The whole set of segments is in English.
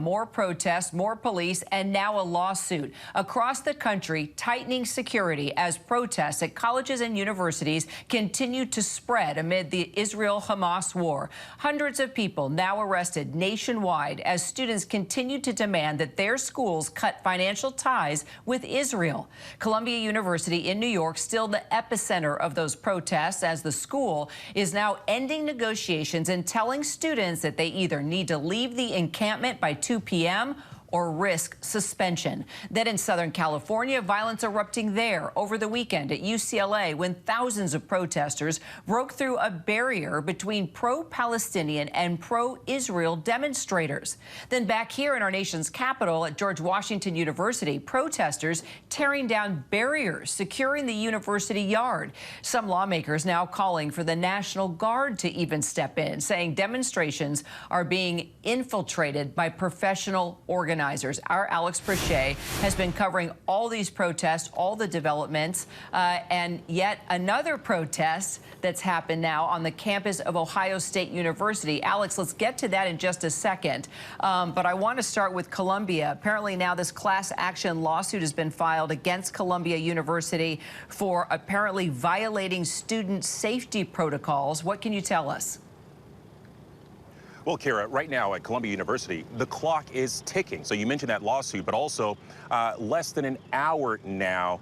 More protests, more police, and now a lawsuit. Across the country, tightening security as protests at colleges and universities continue to spread amid the Israel-Hamas war. Hundreds of people now arrested nationwide as students continue to demand that their schools cut financial ties with Israel. Columbia University in New York still the epicenter of those protests, as the school is now ending negotiations and telling students that they either need to leave the encampment by 2 p.m. or risk suspension. Then in Southern California, violence erupting there over the weekend at UCLA when thousands of protesters broke through a barrier between pro-Palestinian and pro-Israel demonstrators. Then back here in our nation's capital at George Washington University, protesters tearing down barriers securing the university yard. Some lawmakers now calling for the National Guard to even step in, saying demonstrations are being infiltrated by professional organizers. Our Alex Prochet has been covering all these protests, all the developments, and yet another protest that's happened now on the campus of Ohio State University. Alex, let's get to that in just a second. But I want to start with Columbia. Apparently now this class action lawsuit has been filed against Columbia University for apparently violating student safety protocols. What can you tell us? Well, Kara, right now at Columbia University, the clock is ticking. So you mentioned that lawsuit, but also less than an hour now,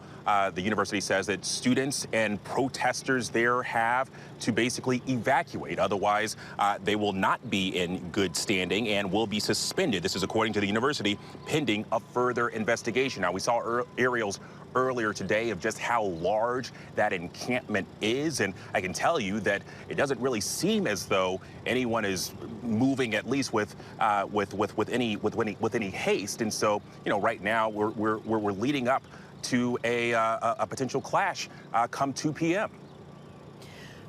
the university says that students and protesters there have to basically evacuate. Otherwise, they will not be in good standing and will be suspended. This is according to the university, pending a further investigation. Now, we saw aerials earlier today of just how large that encampment is, and I can tell you that it doesn't really seem as though anyone is moving, at least with any haste. And so, you know, right now we're leading up to a potential clash come 2 p.m.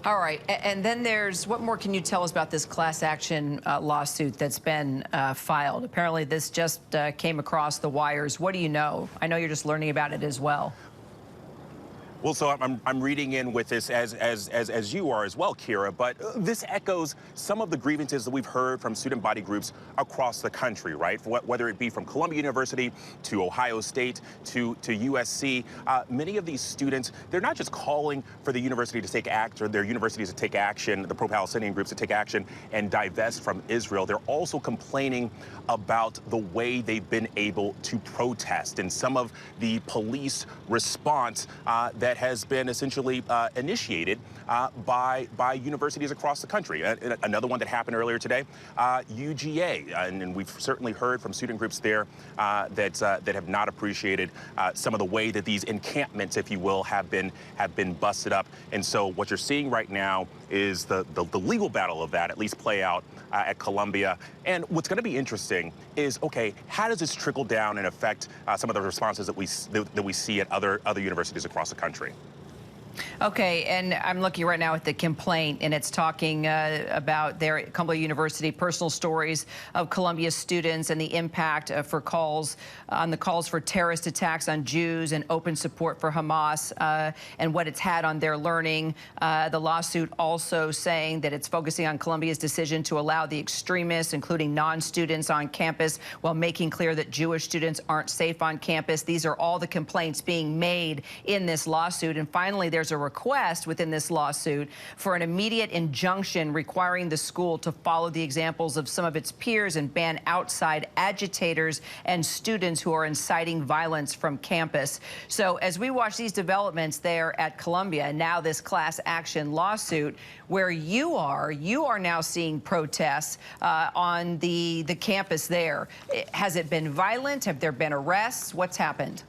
All right, and then there's, what more can you tell us about this class action lawsuit that's been filed? Apparently this just came across the wires. What do you know? I know you're just learning about it as well. Well, so I'm reading in with this as you are as well, Kira, but this echoes some of the grievances that we've heard from student body groups across the country, right? Whether it be from Columbia University to Ohio State to USC, many of these students, they're not just calling for the university to take action, or their universities to take action, the pro-Palestinian groups to take action and divest from Israel. They're also complaining about the way they've been able to protest and some of the police response that has been essentially initiated by universities across the country. Another one that happened earlier today, UGA, and we've certainly heard from student groups there that have not appreciated some of the way that these encampments, if you will, have been busted up. And so what you're seeing right now is the legal battle of that at least play out at Columbia. And what's going to be interesting is, okay, how does this trickle down and affect some of the responses that we see at other universities across the country? Okay, and I'm looking right now at the complaint, and it's talking about their Columbia University personal stories of Columbia students and the impact for calls for terrorist attacks on Jews and open support for Hamas and what it's had on their learning. The lawsuit also saying that it's focusing on Columbia's decision to allow the extremists, including non-students, on campus while making clear that Jewish students aren't safe on campus. These are all the complaints being made in this lawsuit. And finally, there's a request within this lawsuit for an immediate injunction requiring the school to follow the examples of some of its peers and ban outside agitators and students who are inciting violence from campus. So as we watch these developments there at Columbia, and now this class action lawsuit, where you are now seeing protests on the campus there. Has it been violent? Have there been arrests? What's happened?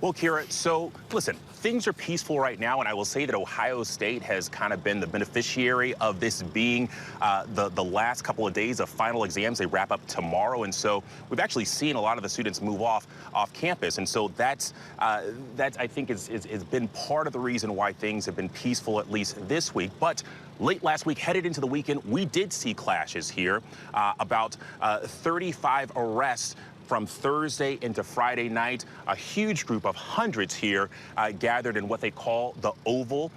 Well, Kira, so listen, things are peaceful right now, and I will say that Ohio State has kind of been the beneficiary of this being the last couple of days of final exams. They wrap up tomorrow, and so we've actually seen a lot of the students move off campus, and so that's I think has been part of the reason why things have been peaceful, at least this week. But late last week, headed into the weekend, we did see clashes here, about 35 arrests from Thursday into Friday night. A huge group of hundreds here gathered in what they call the Oval.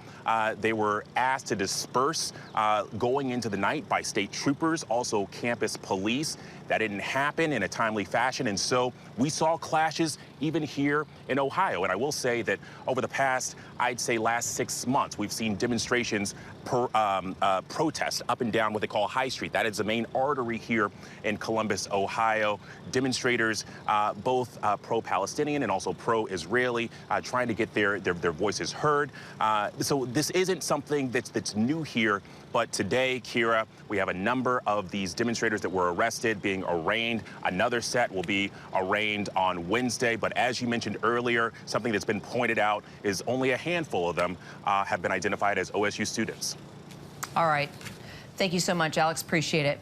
They were asked to disperse going into the night by state troopers, also campus police. That didn't happen in a timely fashion, and so we saw clashes even here in Ohio. And I will say that over the past, I'd say last 6 months, we've seen demonstrations, protests up and down what they call High Street. That is the main artery here in Columbus, Ohio. Demonstrators, both pro-Palestinian and also pro-Israeli, trying to get their voices heard. So this isn't something that's new here. But today, Kira, we have a number of these demonstrators that were arrested, being arraigned. Another set will be arraigned on Wednesday. But as you mentioned earlier, something that's been pointed out is only a handful of them have been identified as OSU students. All right. Thank you so much, Alex. Appreciate it.